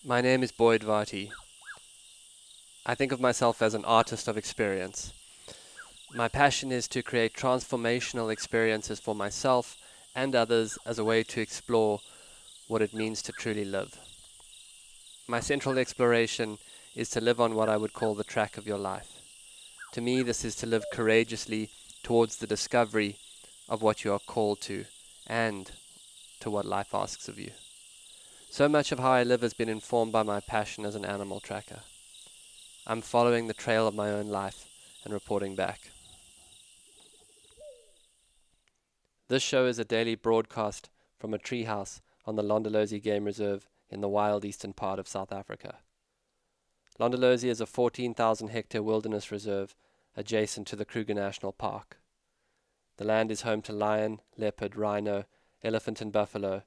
My name is Boyd Varty. I think of myself as an artist of experience. My passion is to create transformational experiences for myself and others as a way to explore what it means to truly live. My central exploration is to live on what I would call the track of your life. To me, this is to live courageously towards the discovery of what you are called to and to what life asks of you. So much of how I live has been informed by my passion as an animal tracker. I'm following the trail of my own life and reporting back. This show is a daily broadcast from a treehouse on the Londolozi Game Reserve in the wild eastern part of South Africa. Londolozi is a 14,000 hectare wilderness reserve adjacent to the Kruger National Park. The land is home to lion, leopard, rhino, elephant and buffalo,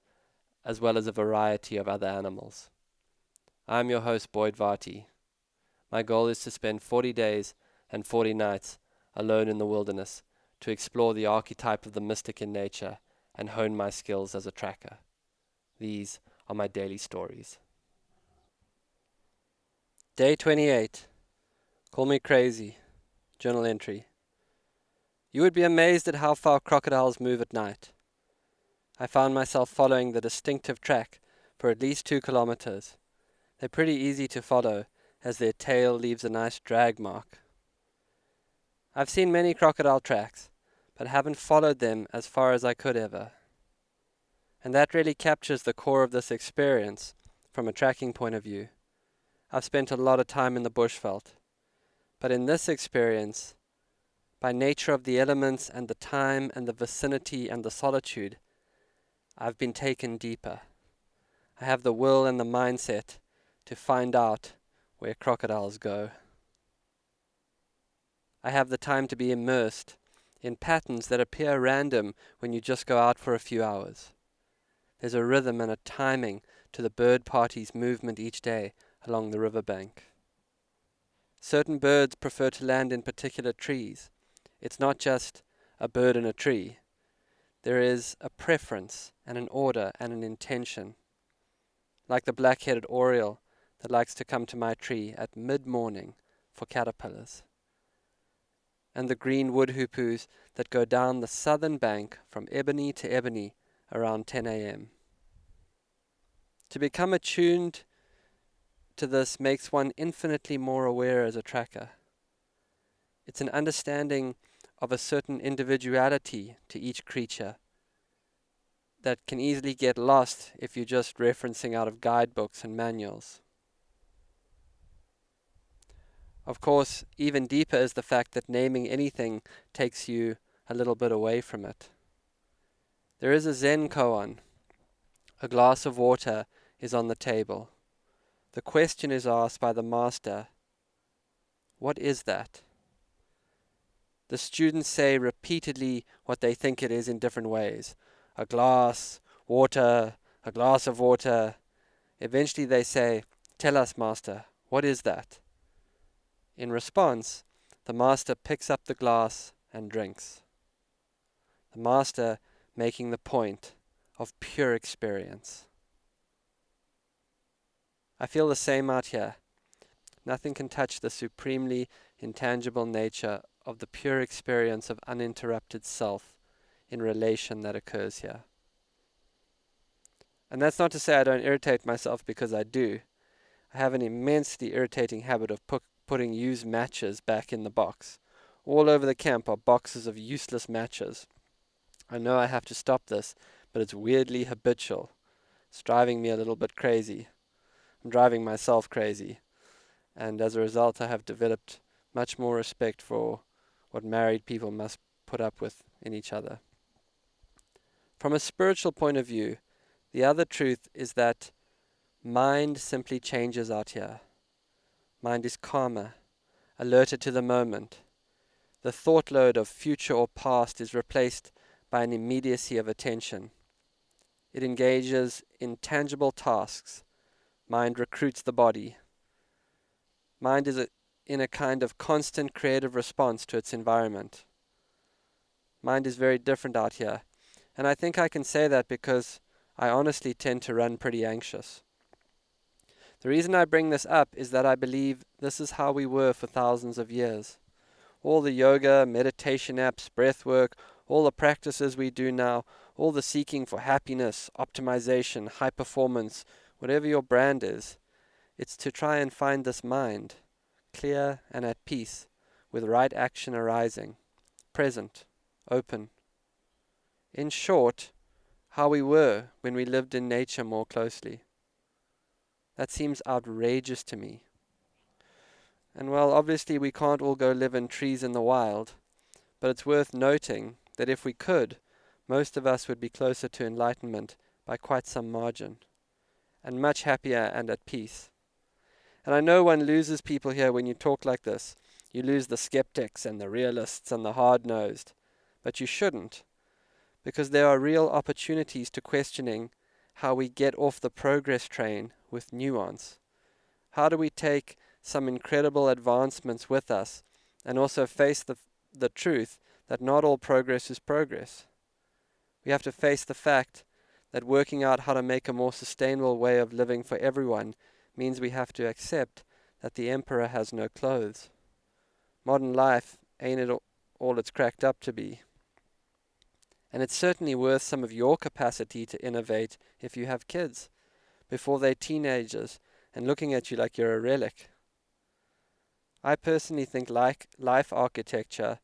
as well as a variety of other animals. I'm your host, Boyd Varty. My goal is to spend 40 days and 40 nights alone in the wilderness to explore the archetype of the mystic in nature and hone my skills as a tracker. These are my daily stories. Day 28. Call me crazy. Journal entry. You would be amazed at how far crocodiles move at night. I found myself following the distinctive track for at least 2 kilometers. They're pretty easy to follow, as their tail leaves a nice drag mark. I've seen many crocodile tracks, but haven't followed them as far as I could ever. And that really captures the core of this experience from a tracking point of view. I've spent a lot of time in the bushveld, but in this experience, by nature of the elements and the time and the vicinity and the solitude, I've been taken deeper. I have the will and the mindset to find out where crocodiles go. I have the time to be immersed in patterns that appear random when you just go out for a few hours. There's a rhythm and a timing to the bird party's movement each day along the riverbank. Certain birds prefer to land in particular trees. It's not just a bird in a tree. There is a preference and an order and an intention. Like the black-headed oriole that likes to come to my tree at mid-morning for caterpillars, and the green wood hoopoes that go down the southern bank from ebony to ebony around 10 a.m. To become attuned to this makes one infinitely more aware as a tracker. It's an understanding of a certain individuality to each creature that can easily get lost if you're just referencing out of guidebooks and manuals. Of course, even deeper is the fact that naming anything takes you a little bit away from it. There is a Zen Koan. A glass of water is on the table. The question is asked by the master, what is that? The students say repeatedly what they think it is in different ways. A glass, water, a glass of water. Eventually they say, tell us, master, what is that? In response, the master picks up the glass and drinks. The master making the point of pure experience. I feel the same out here. Nothing can touch the supremely intangible nature of the pure experience of uninterrupted self in relation that occurs here. And that's not to say I don't irritate myself, because I do. I have an immensely irritating habit of putting used matches back in the box. All over the camp are boxes of useless matches. I know I have to stop this, but it's weirdly habitual. It's driving me a little bit crazy. I'm driving myself crazy. And as a result, I have developed much more respect for what married people must put up with in each other. From a spiritual point of view, the other truth is that mind simply changes out here. Mind is calmer, alerted to the moment. The thought load of future or past is replaced by an immediacy of attention. It engages in tangible tasks. Mind recruits the body. Mind is in a kind of constant creative response to its environment. Mind is very different out here. And I think I can say that because I honestly tend to run pretty anxious. The reason I bring this up is that I believe this is how we were for thousands of years. All the yoga, meditation apps, breath work, all the practices we do now, all the seeking for happiness, optimization, high performance, whatever your brand is, it's to try and find this mind, clear and at peace, with right action arising, present, open. In short, how we were when we lived in nature more closely. That seems outrageous to me. And well, obviously we can't all go live in trees in the wild, but it's worth noting that if we could, most of us would be closer to enlightenment by quite some margin, and much happier and at peace. And I know one loses people here when you talk like this. You lose the skeptics and the realists and the hard-nosed. But you shouldn't, because there are real opportunities to questioning how we get off the progress train with nuance. How do we take some incredible advancements with us and also face the truth that not all progress is progress? We have to face the fact that working out how to make a more sustainable way of living for everyone means we have to accept that the emperor has no clothes. Modern life ain't it all it's cracked up to be. And it's certainly worth some of your capacity to innovate if you have kids, before they're teenagers and looking at you like you're a relic. I personally think life architecture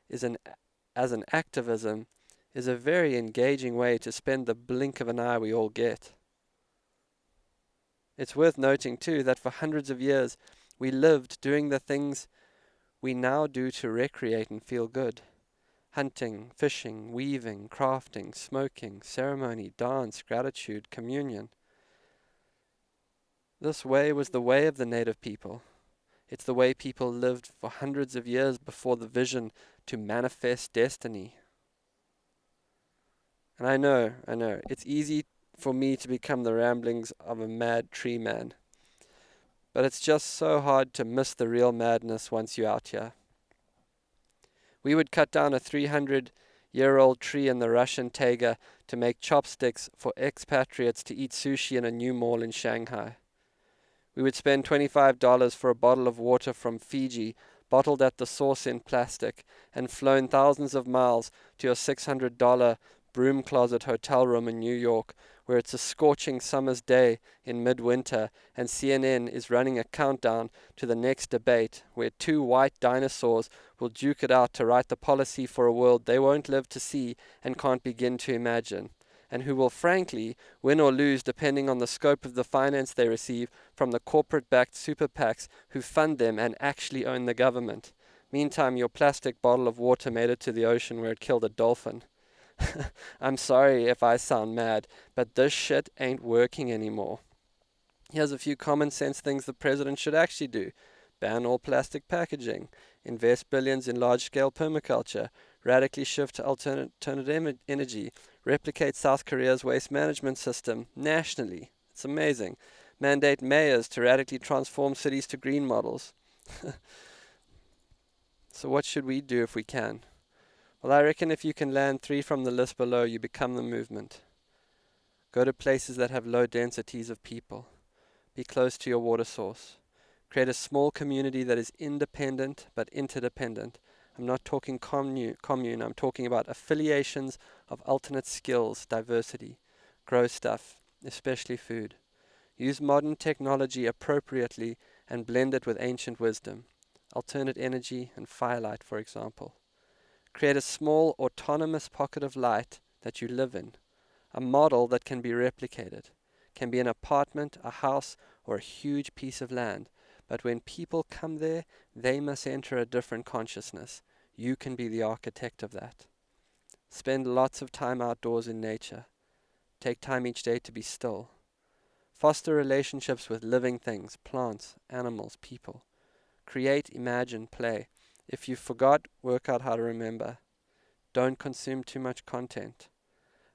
as an activism is a very engaging way to spend the blink of an eye we all get. It's worth noting too that for hundreds of years we lived doing the things we now do to recreate and feel good. Hunting, fishing, weaving, crafting, smoking, ceremony, dance, gratitude, communion. This way was the way of the native people. It's the way people lived for hundreds of years before the vision to manifest destiny. And I know, it's easy for me to become the ramblings of a mad tree man. But it's just so hard to miss the real madness once you're out here. We would cut down a 300-year-old tree in the Russian taiga to make chopsticks for expatriates to eat sushi in a new mall in Shanghai. We would spend $25 for a bottle of water from Fiji, bottled at the source in plastic, and flown thousands of miles to a $600 broom closet hotel room in New York, where it's a scorching summer's day in midwinter, and CNN is running a countdown to the next debate, where two white dinosaurs will duke it out to write the policy for a world they won't live to see and can't begin to imagine, and who will frankly win or lose depending on the scope of the finance they receive from the corporate-backed super PACs who fund them and actually own the government. Meantime, your plastic bottle of water made it to the ocean where it killed a dolphin. I'm sorry if I sound mad, but this shit ain't working anymore. Here's a few common sense things the president should actually do. Ban all plastic packaging. Invest billions in large-scale permaculture. Radically shift to alternative energy. Replicate South Korea's waste management system nationally. It's amazing. Mandate mayors to radically transform cities to green models. So what should we do if we can? Well, I reckon if you can land 3 from the list below, you become the movement. Go to places that have low densities of people. Be close to your water source. Create a small community that is independent but interdependent. I'm not talking commune. I'm talking about affiliations of alternate skills, diversity. Grow stuff, especially food. Use modern technology appropriately and blend it with ancient wisdom. Alternate energy and firelight, for example. Create a small autonomous pocket of light that you live in. A model that can be replicated. Can be an apartment, a house, or a huge piece of land. But when people come there, they must enter a different consciousness. You can be the architect of that. Spend lots of time outdoors in nature. Take time each day to be still. Foster relationships with living things, plants, animals, people. Create, imagine, play. If you forgot, work out how to remember. Don't consume too much content.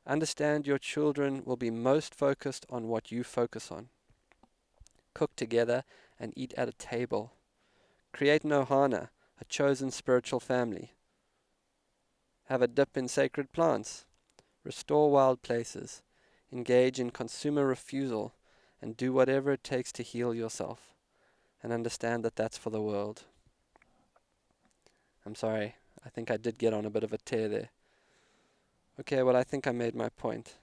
Understand your children will be most focused on what you focus on. Cook together and eat at a table. Create no hana, a chosen spiritual family. Have a dip in sacred plants. Restore wild places. Engage in consumer refusal and do whatever it takes to heal yourself, and understand that that's for the world. I'm sorry, I think I did get on a bit of a tear there. Okay, well, I think I made my point.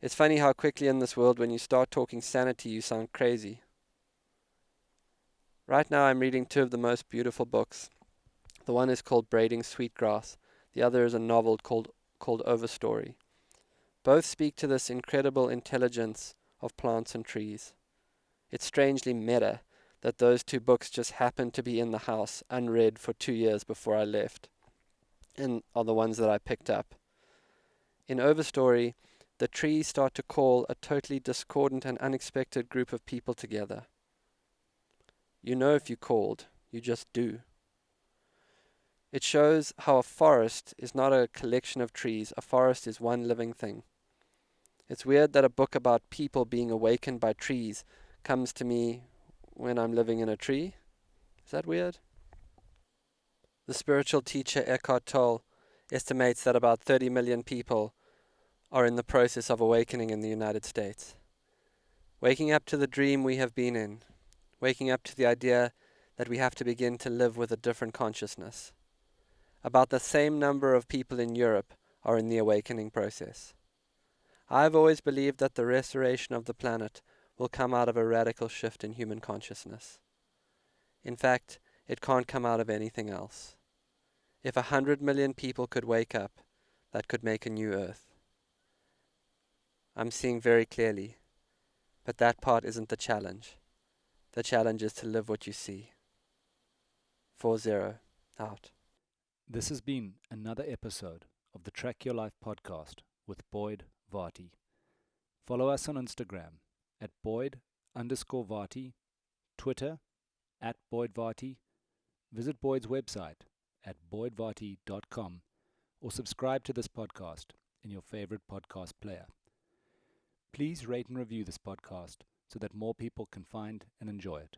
It's funny how quickly in this world, when you start talking sanity, you sound crazy. Right now I'm reading two of the most beautiful books. The one is called Braiding Sweetgrass. The other is a novel called Overstory. Both speak to this incredible intelligence of plants and trees. It's strangely meta that those two books just happened to be in the house unread for 2 years before I left, and are the ones that I picked up. In Overstory, the trees start to call a totally discordant and unexpected group of people together. You know if you called, you just do. It shows how a forest is not a collection of trees. A forest is one living thing. It's weird that a book about people being awakened by trees comes to me when I'm living in a tree. Is that weird? The spiritual teacher Eckhart Tolle estimates that about 30 million people are in the process of awakening in the United States. Waking up to the dream we have been in. Waking up to the idea that we have to begin to live with a different consciousness. About the same number of people in Europe are in the awakening process. I've always believed that the restoration of the planet will come out of a radical shift in human consciousness. In fact, it can't come out of anything else. If 100 million people could wake up, that could make a new earth. I'm seeing very clearly, but that part isn't the challenge. The challenge is to live what you see. 4-0, out. This has been another episode of the Track Your Life podcast with Boyd Varty. Follow us on Instagram at Boyd_Varty, Twitter at Boyd Varty. Visit Boyd's website at boydvarty.com or subscribe to this podcast in your favorite podcast player. Please rate and review this podcast so that more people can find and enjoy it.